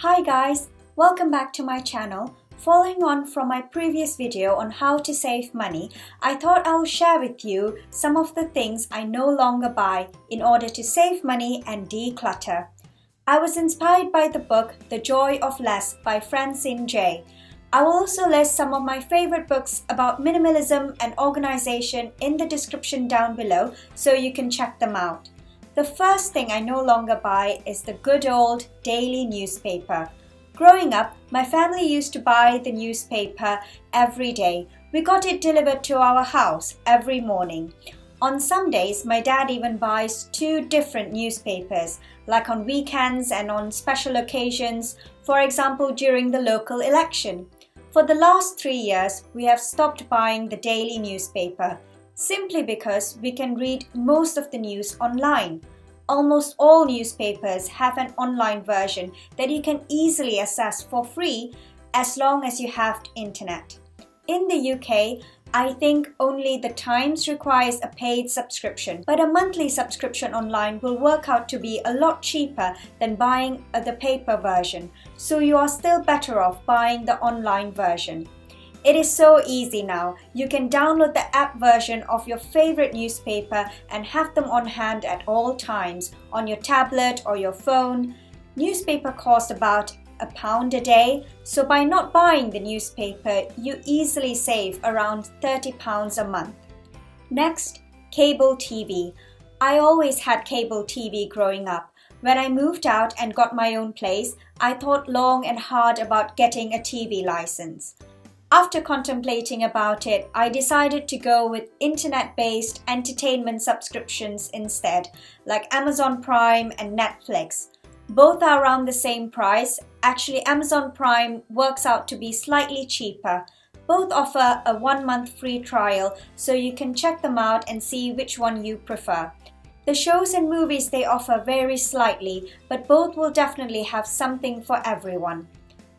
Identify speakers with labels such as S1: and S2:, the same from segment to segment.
S1: Hi guys, welcome back to my channel. Following on from my previous video on how to save money, I thought I would share with you some of the things I no longer buy in order to save money and declutter. I was inspired by the book The Joy of Less by FRANCINE J. I will also list some of my favorite books about minimalism and organization in the description down below so you can check them out. The first thing I no longer buy is the good old daily newspaper. Growing up, my family used to buy the newspaper every day. We got it delivered to our house every morning. On some days, my dad even buys 2 different newspapers, like on weekends and on special occasions, for example during the local election. For the last 3 years, we have stopped buying the daily newspaper, simply because we can read most of the news online. Almost all newspapers have an online version that you can easily access for free as long as you have internet. In the UK, I think only the Times requires a paid subscription, but a monthly subscription online will work out to be a lot cheaper than buying the paper version, so you are still better off buying the online version. It is so easy now. You can download the app version of your favorite newspaper and have them on hand at all times on your tablet or your phone. Newspaper cost about £1 a day, so by not buying the newspaper, you easily save around £30 a month. Next, cable TV. I always had cable TV growing up. When I moved out and got my own place, I thought long and hard about getting a TV license. After contemplating about it, I decided to go with internet-based entertainment subscriptions instead, like Amazon Prime and Netflix. Both are around the same price. Actually, Amazon Prime works out to be slightly cheaper. Both offer a 1-month free trial, so you can check them out and see which one you prefer. The shows and movies they offer vary slightly, but both will definitely have something for everyone.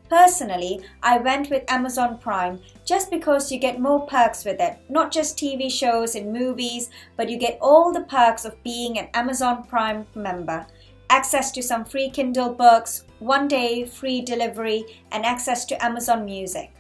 S1: Personally, I went with Amazon Prime just because you get more perks with it, not just TV shows and movies, but you get all the perks of being an Amazon Prime member. Access to some free Kindle books, 1-day free delivery, and access to Amazon Music.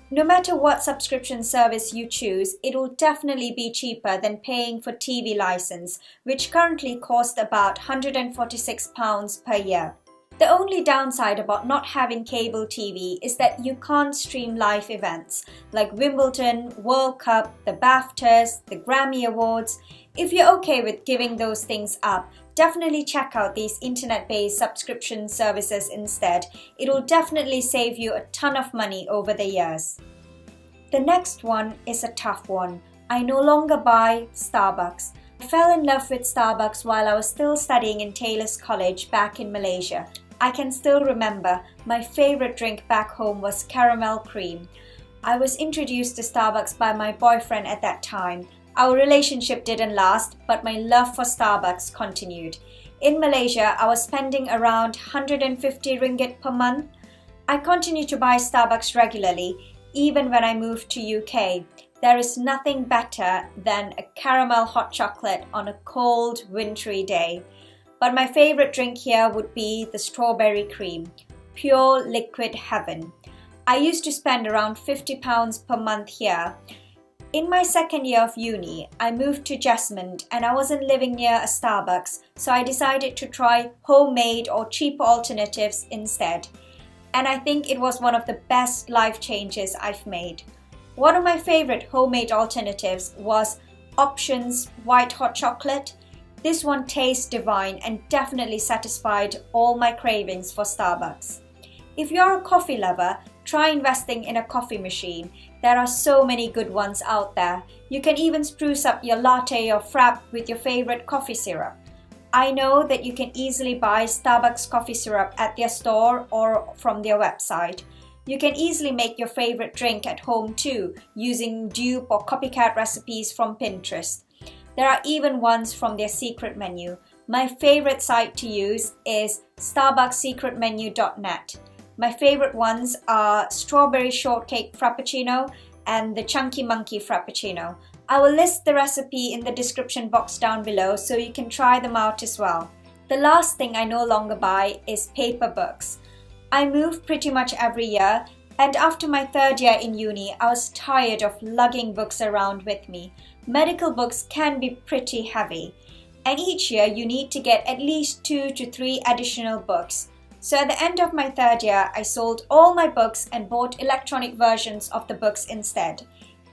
S1: No matter what subscription service you choose, it will definitely be cheaper than paying for TV license, which currently costs about £146 per year. The only downside about not having cable TV is that you can't stream live events like Wimbledon, World Cup, the BAFTAs, the Grammy Awards. If you're okay with giving those things up, definitely check out these internet-based subscription services instead. It will definitely save you a ton of money over the years. The next one is a tough one. I no longer buy Starbucks. I fell in love with Starbucks while I was still studying in Taylor's College back in Malaysia. I can still remember my favorite drink back home was caramel cream. I was introduced to Starbucks by my boyfriend at that time. Our relationship didn't last, but my love for Starbucks continued. In Malaysia, I was spending around 150 ringgit per month. I continue to buy Starbucks regularly, even when I moved to UK. There is nothing better than a caramel hot chocolate on a cold, wintry day. But my favorite drink here would be the strawberry cream, pure liquid heaven. I used to spend around £50 per month here. In my second year of uni, I moved to Jesmond and I wasn't living near a Starbucks, so I decided to try homemade or cheaper alternatives instead. And I think it was one of the best life changes I've made. One of my favorite homemade alternatives was Options White Hot Chocolate. This one tastes divine and definitely satisfied all my cravings for Starbucks. If you're a coffee lover, try investing in a coffee machine. There are so many good ones out there. You can even spruce up your latte or frap with your favorite coffee syrup. I know that you can easily buy Starbucks coffee syrup at their store or from their website. You can easily make your favorite drink at home too, using dupe or copycat recipes from Pinterest. There are even ones from their secret menu. My favorite site to use is starbuckssecretmenu.net. My favorite ones are Strawberry Shortcake Frappuccino and the Chunky Monkey Frappuccino. I will list the recipe in the description box down below so you can try them out as well. The last thing I no longer buy is paper books. I move pretty much every year, and after my third year in uni, I was tired of lugging books around with me. Medical books can be pretty heavy, and each year you need to get at least 2 to 3 additional books. So at the end of my third year, I sold all my books and bought electronic versions of the books instead.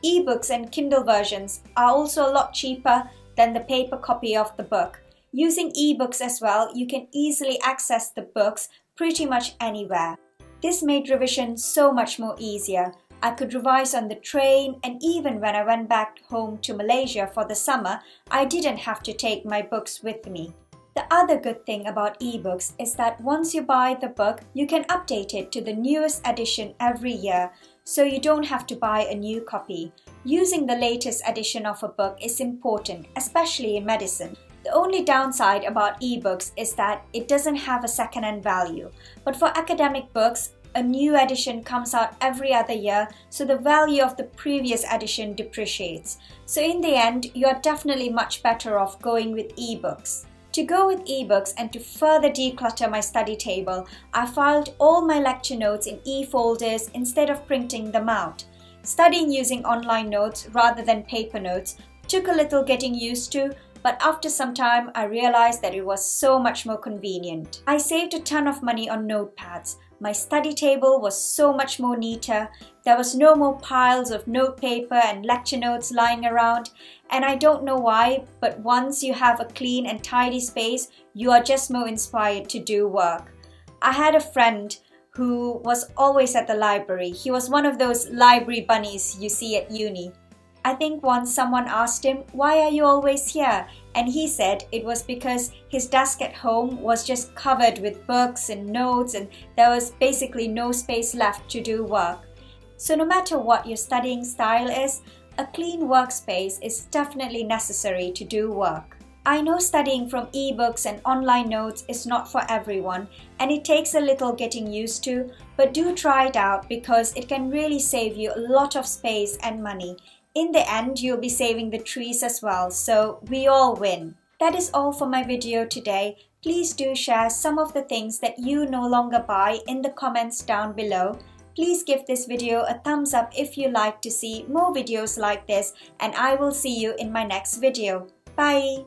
S1: Ebooks and Kindle versions are also a lot cheaper than the paper copy of the book. Using ebooks as well, you can easily access the books pretty much anywhere. This made revision so much more easier. I could revise on the train, and even when I went back home to Malaysia for the summer, I didn't have to take my books with me. The other good thing about ebooks is that once you buy the book, you can update it to the newest edition every year, so you don't have to buy a new copy. Using the latest edition of a book is important, especially in medicine. The only downside about ebooks is that it doesn't have a second-hand value. But for academic books, a new edition comes out every other year, so the value of the previous edition depreciates. So in the end, you are definitely much better off going with ebooks. To go with ebooks and to further declutter my study table, I filed all my lecture notes in e-folders instead of printing them out. Studying using online notes rather than paper notes took a little getting used to, but after some time I realized that it was so much more convenient. I saved a ton of money on notepads. My study table was so much more neater. There was no more piles of notepaper and lecture notes lying around. And I don't know why, but once you have a clean and tidy space, you are just more inspired to do work. I had a friend who was always at the library. He was one of those library bunnies you see at uni. I think once someone asked him, "Why are you always here?" And he said it was because his desk at home was just covered with books and notes, and there was basically no space left to do work. So no matter what your studying style is, a clean workspace is definitely necessary to do work. I know studying from ebooks and online notes is not for everyone, and it takes a little getting used to, but do try it out because it can really save you a lot of space and money. In the end, you'll be saving the trees as well, so we all win. That is all for my video today. Please do share some of the things that you no longer buy in the comments down below. Please give this video a thumbs up if you like to see more videos like this, and I will see you in my next video. Bye!